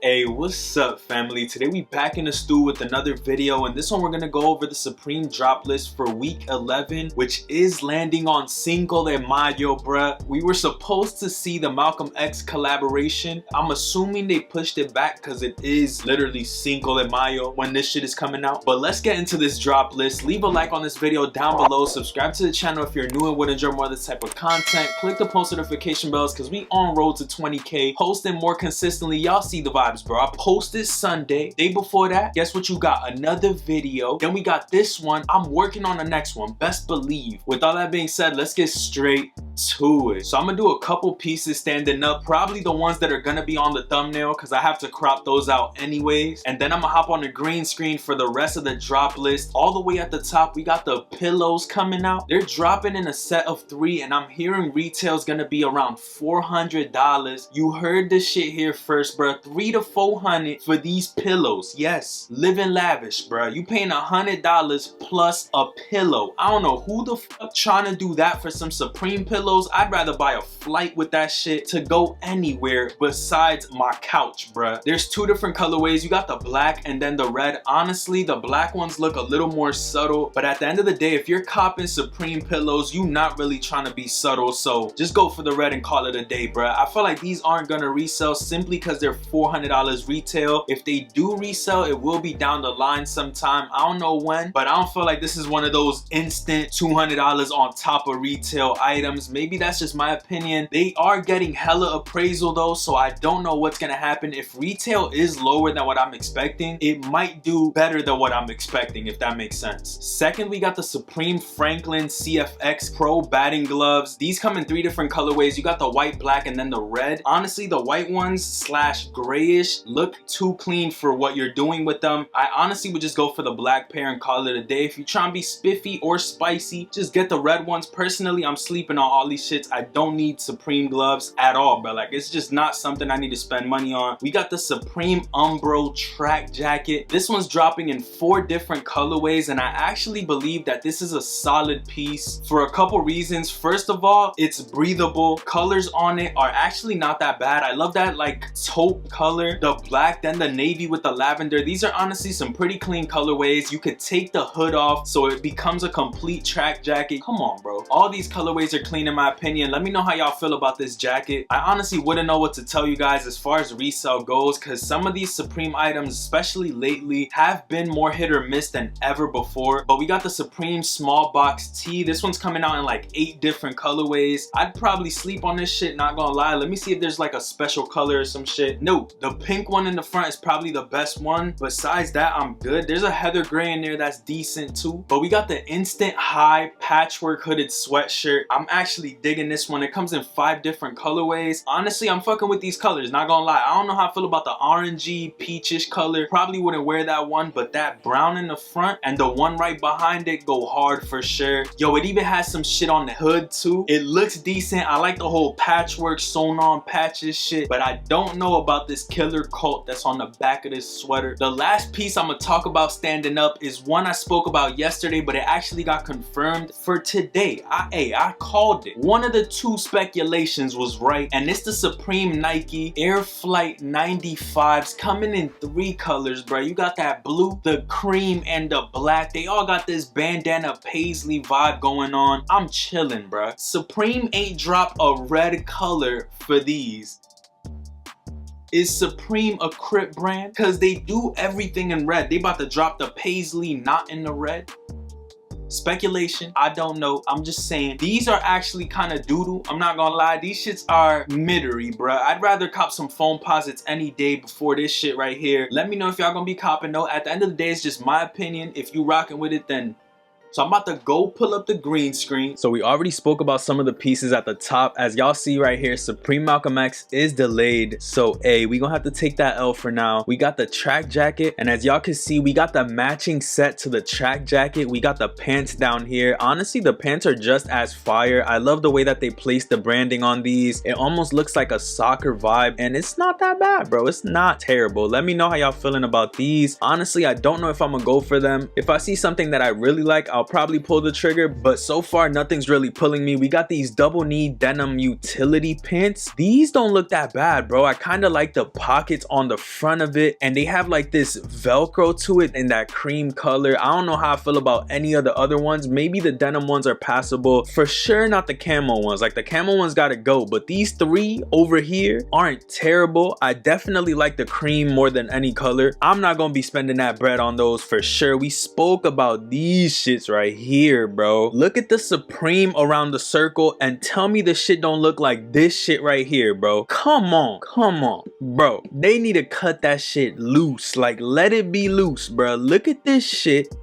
Hey, what's up family? Today we back in the stew with another video, and this one we're gonna go over the Supreme drop list for week 11, which is landing on Cinco de Mayo, bruh. We were supposed to see the Malcolm X collaboration. I'm assuming they pushed it back because it is literally Cinco de Mayo when this shit is coming out. But let's get into this drop list. Leave a like on this video down below. Subscribe to the channel if you're new and would enjoy more of this type of content. Click the post notification bells because we on road to 20K. Posting more consistently. Y'all see the vibes, bro. I posted Sunday. Day before that, guess what you got? Another video. Then we got this one. I'm working on the next one, best believe. With all that being said, let's get straight to it. So I'm gonna do a couple pieces standing up, probably the ones that are gonna be on the thumbnail because I have to crop those out anyways. And then I'm gonna hop on the green screen for the rest of the drop list. All the way at the top, we got the pillows coming out. They're dropping in a set of 3, and I'm hearing retail's gonna be around $400. You heard this shit here first, bro. $300 to $400 for these pillows. Yes, living lavish, bro. You paying $100 plus a pillow. I don't know who the fuck trying to do that for some Supreme pillows. I'd rather buy a flight with that shit to go anywhere besides my couch, bruh. There's 2 different colorways. You got the black and then the red. Honestly, the black ones look a little more subtle, but at the end of the day, if you're copping Supreme pillows, you not really trying to be subtle, so just go for the red and call it a day, bruh. I feel like these aren't gonna resell simply because they're $400 retail. If they do resell, it will be down the line sometime. I don't know when, but I don't feel like this is one of those instant $200 on top of retail items. Maybe that's just my opinion. They are getting hella appraisal though, so I don't know what's gonna happen. If retail is lower than what I'm expecting, it might do better than what I'm expecting, if that makes sense. Second, we got the Supreme Franklin CFX Pro batting gloves. These come in 3 different colorways. You got the white, black, and then the red. Honestly, the white ones slash grayish look too clean for what you're doing with them. I honestly would just go for the black pair and call it a day. If you're trying to be spiffy or spicy, just get the red ones. Personally, I'm sleeping on all these shits. I don't need Supreme gloves at all, bro. Like, it's just not something I need to spend money on. We got the Supreme Umbro track jacket. This one's dropping in 4 different colorways, and I actually believe that this is a solid piece for a couple reasons. First of all, it's breathable. Colors on it are actually not that bad. I love that like taupe color, the black, then the navy with the lavender. These are honestly some pretty clean colorways. You could take the hood off so it becomes a complete track jacket. Come on, bro. All these colorways are clean in my opinion. Let me know how y'all feel about this jacket. I honestly wouldn't know what to tell you guys as far as resale goes because some of these Supreme items, especially lately, have been more hit or miss than ever before. But we got the Supreme small box tee. This one's coming out in like 8 different colorways. I'd probably sleep on this shit, not gonna lie. Let me see if there's like a special color or some shit. No, the pink one in the front is probably the best one. Besides that, I'm good. There's a heather gray in there that's decent too. But we got the Instant High patchwork hooded sweatshirt. I'm actually digging this one. It comes in 5 different colorways. Honestly, I'm fucking with these colors, not gonna lie. I don't know how I feel about the orangey peachish color. Probably wouldn't wear that one, but that brown in the front and the one right behind it go hard for sure. Yo, it even has some shit on the hood too. It looks decent. I like the whole patchwork sewn on patches shit, but I don't know about this killer coat that's on the back of this sweater. The last piece I'm gonna talk about standing up is one I spoke about yesterday, but it actually got confirmed for today. I called it. One of the 2 speculations was right, and it's the Supreme Nike Air Flight 95s coming in 3 colors, bro. You got that blue, the cream, and the black. They all got this bandana paisley vibe going on. I'm chilling, bro. Supreme ain't dropped a red color for these. Is Supreme a Crip brand? Because they do everything in red. They about to drop the paisley not in the red. Speculation, I don't know. I'm just saying these are actually kind of doodle. I'm not gonna lie, these shits are middery, bruh. I'd rather cop some foam posits any day before this shit right here. Let me know if y'all gonna be copping though. At the end of the day, it's just my opinion. If you rocking with it, then so I'm about to go pull up the green screen. So we already spoke about some of the pieces at the top. As y'all see right here, Supreme Malcolm X is delayed. So hey, we gonna have to take that L for now. We got the track jacket, and as y'all can see, we got the matching set to the track jacket. We got the pants down here. Honestly, the pants are just as fire. I love the way that they place the branding on these. It almost looks like a soccer vibe, and it's not that bad, bro. It's not terrible. Let me know how y'all feeling about these. Honestly, I don't know if I'm gonna go for them. If I see something that I really like, I'll I'll probably pull the trigger, but so far nothing's really pulling me. We got these double knee denim utility pants. These don't look that bad, bro. I kind of like the pockets on the front of it, and they have like this Velcro to it in that cream color. I don't know how I feel about any of the other ones. Maybe the denim ones are passable. For sure not the camo ones. Like the camo ones gotta go, but these three over here aren't terrible. I definitely like the cream more than any color. I'm not gonna be spending that bread on those for sure. We spoke about these shits right here, bro. Look at the Supreme around the circle and tell me the shit don't look like this shit right here, bro. Come on, bro. They need to cut that shit loose. Like, let it be loose, bro. Look at this shit.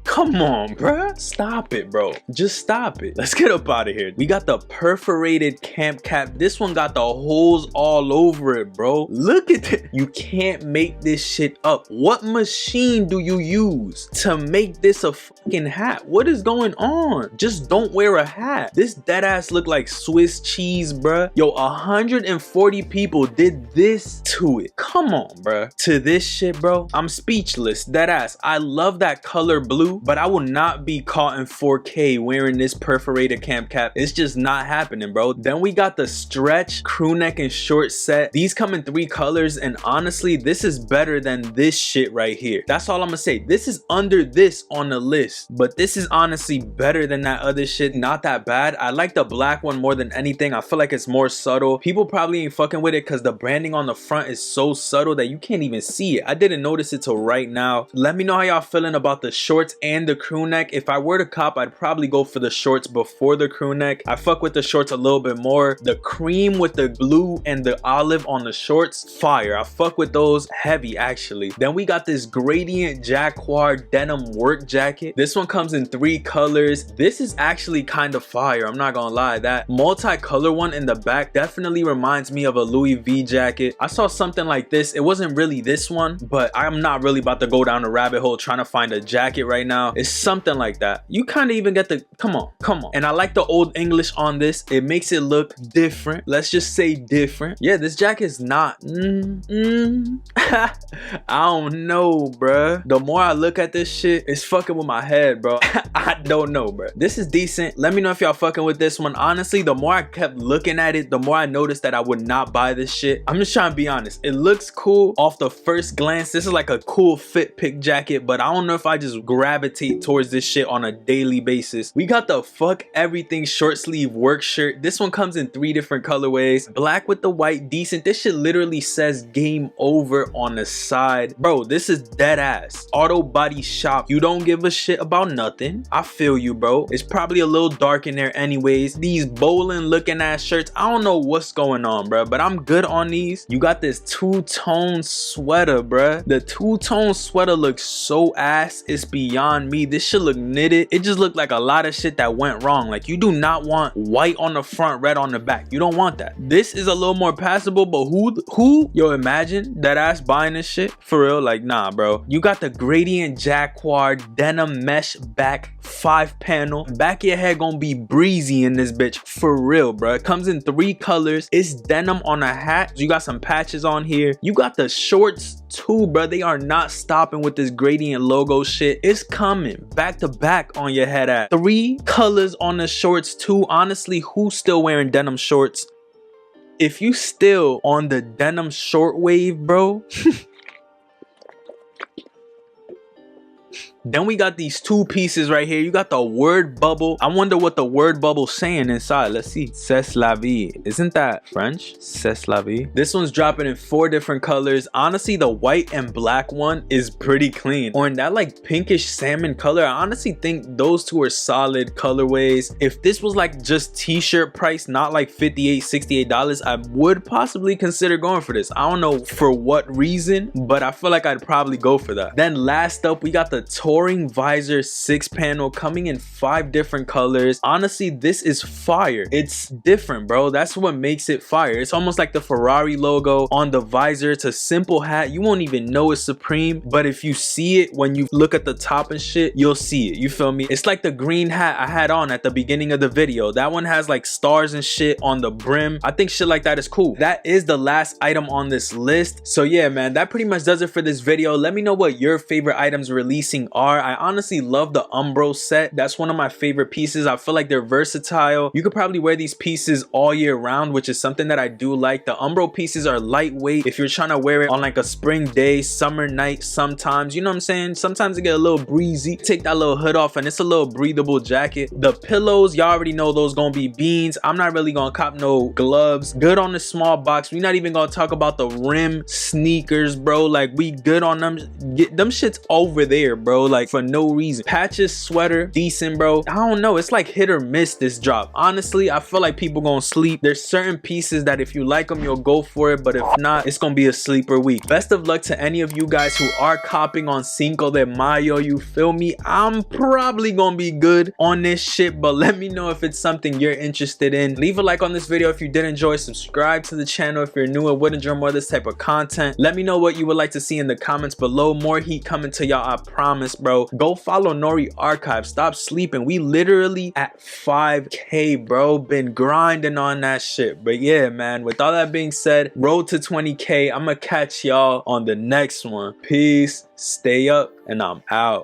Come on, bruh. Stop it, bro. Just stop it. Let's get up out of here. We got the Perforated Camp Cap. This one got the holes all over it, bro. Look at it. You can't make this shit up. What machine do you use to make this a fucking hat? What is going on? Just don't wear a hat. This dead ass look like Swiss cheese, bruh. Yo, 140 people did this to it. Come on, bruh. To this shit, bro. I'm speechless. Dead ass. I love that color blue, but I will not be caught in 4K wearing this Perforated Camp Cap. It's just not happening, bro. Then we got the stretch crew neck and short set. These come in 3 colors, and honestly, this is better than this shit right here. That's all I'm gonna say. This is under this on the list, but this is honestly better than that other shit. Not that bad. I like the black one more than anything. I feel like it's more subtle. People probably ain't fucking with it because the branding on the front is so subtle that you can't even see it. I didn't notice it till right now. Let me know how y'all feeling about the shorts and the crew neck. If I were to cop, I'd probably go for the shorts before the crew neck. I fuck with the shorts a little bit more. The cream with the blue and the olive on the shorts, fire. I fuck with those heavy, actually. Then we got this gradient Jaguar denim work jacket. This one comes in 3 colors. This is actually kind of fire, I'm not gonna lie. That multicolor one in the back definitely reminds me of a Louis V jacket. I saw something like this. It wasn't really this one, but I'm not really about to go down a rabbit hole trying to find a jacket right now. It's something like that. You kind of even get the come on. And I like the old English on this. It makes it look different. Let's just say different. Yeah, this jacket is not I don't know, bruh. The more I look at this shit, it's fucking with my head, bro. I don't know, bruh. This is decent. Let me know if y'all fucking with this one. Honestly, the more I kept looking at it, the more I noticed that I would not buy this shit. I'm just trying to be honest. It looks cool off the first glance. This is like a cool fit pick jacket, but I don't know if I just gravitate towards this shit on a daily basis. We got the fuck everything short sleeve work shirt. This one comes in 3 different colorways. Black with the white, decent. This shit literally says game over on the side. Bro, this is dead ass. Auto body shop. You don't give a shit about nothing. I feel you, bro. It's probably a little dark in there anyways. These bowling looking ass shirts, I don't know what's going on, bro, but I'm good on these. You got this two-tone sweater, bro. The two-tone sweater looks so ass, it's beyond me. This shit look knitted. It just looked like a lot of shit that went wrong. Like, you do not want white on the front, red on the back. You don't want that. This is a little more passable, but who yo, imagine that ass buying this shit for real? Like, nah, bro. You got the gradient Jaguar denim mesh back 5 panel. Back of your head gonna be breezy in this bitch for real, bro. It comes in 3 colors. It's denim on a hat. You got some patches on here. You got the shorts too, bro. They are not stopping with this gradient logo shit. It's coming back to back on your head at 3 colors on the shorts too. Honestly, who's still wearing denim shorts? If you still on the denim short wave, bro, then we got these 2 pieces right here. You got the word bubble. I wonder what the word bubble's saying inside. Let's see. C'est la vie. Isn't that French? C'est la vie. This one's dropping in 4 different colors. Honestly, the white and black one is pretty clean. Or in that like pinkish salmon color, I honestly think those 2 are solid colorways. If this was like just t-shirt price, not like $58, $68, I would possibly consider going for this. I don't know for what reason, but I feel like I'd probably go for that. Then last up, we got the Touring Visor 6 panel coming in 5 different colors. Honestly, this is fire. It's different, bro. That's what makes it fire. It's almost like the Ferrari logo on the visor. It's a simple hat. You won't even know it's Supreme, but if you see it when you look at the top and shit, you'll see it. You feel me? It's like the green hat I had on at the beginning of the video. That one has like stars and shit on the brim. I think shit like that is cool. That is the last item on this list. So yeah, man, that pretty much does it for this video. Let me know what your favorite items releasing are. are. I honestly love the Umbro set. That's one of my favorite pieces. I feel like they're versatile. You could probably wear these pieces all year round, which is something that I do like. The Umbro pieces are lightweight if you're trying to wear it on like a spring day, summer night sometimes, you know what I'm saying? Sometimes it get a little breezy. Take that little hood off and it's a little breathable jacket. The pillows, y'all already know those gonna be beans. I'm not really gonna cop no gloves. Good on the small box. We're not even gonna talk about the rim sneakers, bro. Like, we good on them. Get them shits over there, bro, like for no reason. Patches sweater, decent, bro. I don't know, it's like hit or miss this drop. Honestly, I feel like people gonna sleep. There's certain pieces that if you like them, you'll go for it, but if not, it's gonna be a sleeper week. Best of luck to any of you guys who are copping on Cinco de Mayo, you feel me? I'm probably gonna be good on this shit, but let me know if it's something you're interested in. Leave a like on this video if you did enjoy. Subscribe to the channel if you're new and would enjoy more of this type of content. Let me know what you would like to see in the comments below. More heat coming to y'all, I promise, bro. Go follow Nori Archive. Stop sleeping. We literally at 5K, bro. Been grinding on that shit. But yeah, man, with all that being said, road to 20K. I'm gonna catch y'all on the next one. Peace, stay up, and I'm out.